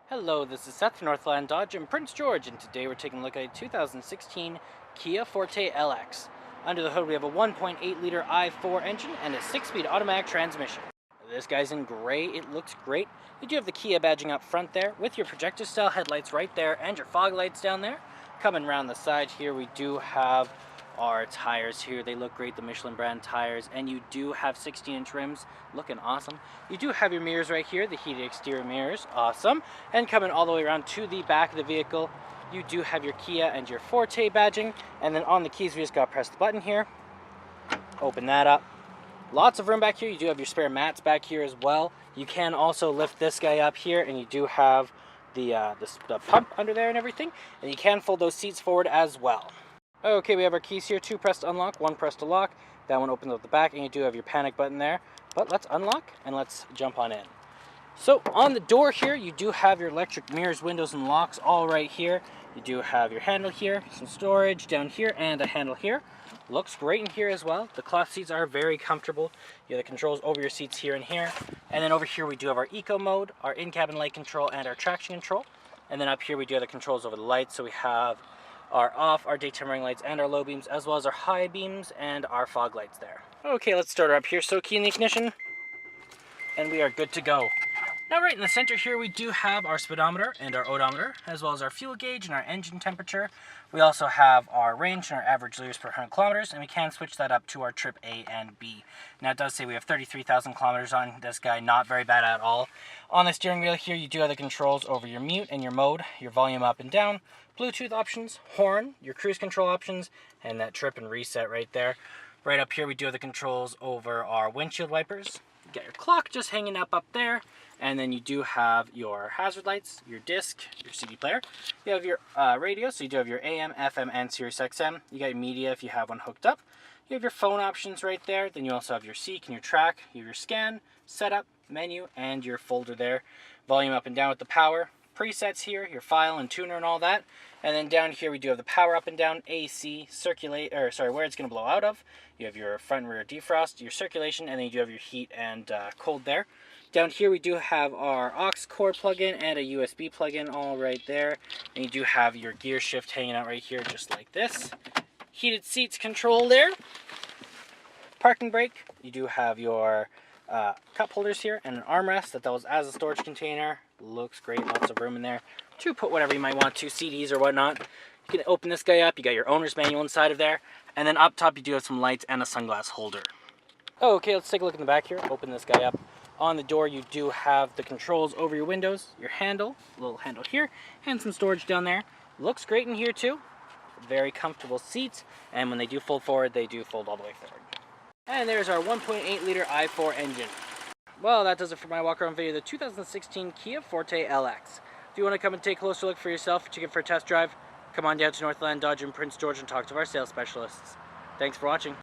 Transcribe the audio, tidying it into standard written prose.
Hello, this is Seth from Northland Dodge in Prince George, and today we're taking a look at a 2016 Kia Forte LX. Under the hood we have a 1.8-liter i4 engine and a 6-speed automatic transmission. This guy's in gray, it looks great. You do have the Kia badging up front there with your projector-style headlights right there and your fog lights down there. Coming around the side here we do have our tires here. They look great, the Michelin brand tires, and you do have 16-inch rims, looking awesome. You do have your mirrors right here, the heated exterior mirrors, awesome. And coming all the way around to the back of the vehicle, you do have your Kia and your Forte badging, and then on the keys we just got to press the button here, open that up. Lots of room back here. You do have your spare mats back here as well. You can also lift this guy up here, and you do have the pump under there and everything, and you can fold those seats forward as well. Okay, we have our keys here, 2 pressed to unlock, 1 pressed to lock. That one opens up the back, and you do have your panic button there. But let's unlock, and let's jump on in. So, on the door here, you do have your electric mirrors, windows, and locks all right here. You do have your handle here, some storage down here, and a handle here. Looks great in here as well. The cloth seats are very comfortable. You have the controls over your seats here and here. And then over here, we do have our eco mode, our in-cabin light control, and our traction control. And then up here, we do have the controls over the lights. So we have our off, our daytime running lights, and our low beams, as well as our high beams and our fog lights there. Okay, let's start her up here. So key in the ignition, and we are good to go. Now right in the center here, we do have our speedometer and our odometer, as well as our fuel gauge and our engine temperature. We also have our range and our average liters per 100 kilometers, and we can switch that up to our trip A and B. Now it does say we have 33,000 kilometers on this guy, not very bad at all. On the steering wheel here, you do have the controls over your mute and your mode, your volume up and down, Bluetooth options, horn, your cruise control options, and that trip and reset right there. Right up here, we do have the controls over our windshield wipers. You got your clock just hanging up there. And then you do have your hazard lights, your disc, your CD player. You have your radio, so you do have your AM, FM, and Sirius XM. You got your media if you have one hooked up. You have your phone options right there. Then you also have your seek and your track. You have your scan, setup, menu, and your folder there. Volume up and down with the power. Presets here, your file and tuner and all that. And then down here we do have the power up and down, AC, where it's going to blow out of. You have your front and rear defrost, your circulation, and then you do have your heat and cold there. Down here we do have our aux cord plug-in and a USB plug-in all right there. And you do have your gear shift hanging out right here just like this. Heated seats control there. Parking brake. You do have your cup holders here and an armrest that goes as a storage container. Looks great, lots of room in there to put whatever you might want to, CDs or whatnot. You can open this guy up, you got your owner's manual inside of there, and then up top you do have some lights and a sunglass holder. Okay, let's take a look in the back here. Open this guy up. On the door you do have the controls over your windows, your handle, little handle here, and some storage down there. Looks great in here too. Very comfortable seats, and when they do fold forward, they do fold all the way forward. And there's our 1.8-liter i4 engine. Well, that does it for my walk-around video of the 2016 Kia Forte LX. If you want to come and take a closer look for yourself, check it for a test drive, come on down to Northland Dodge in Prince George and talk to our sales specialists. Thanks for watching.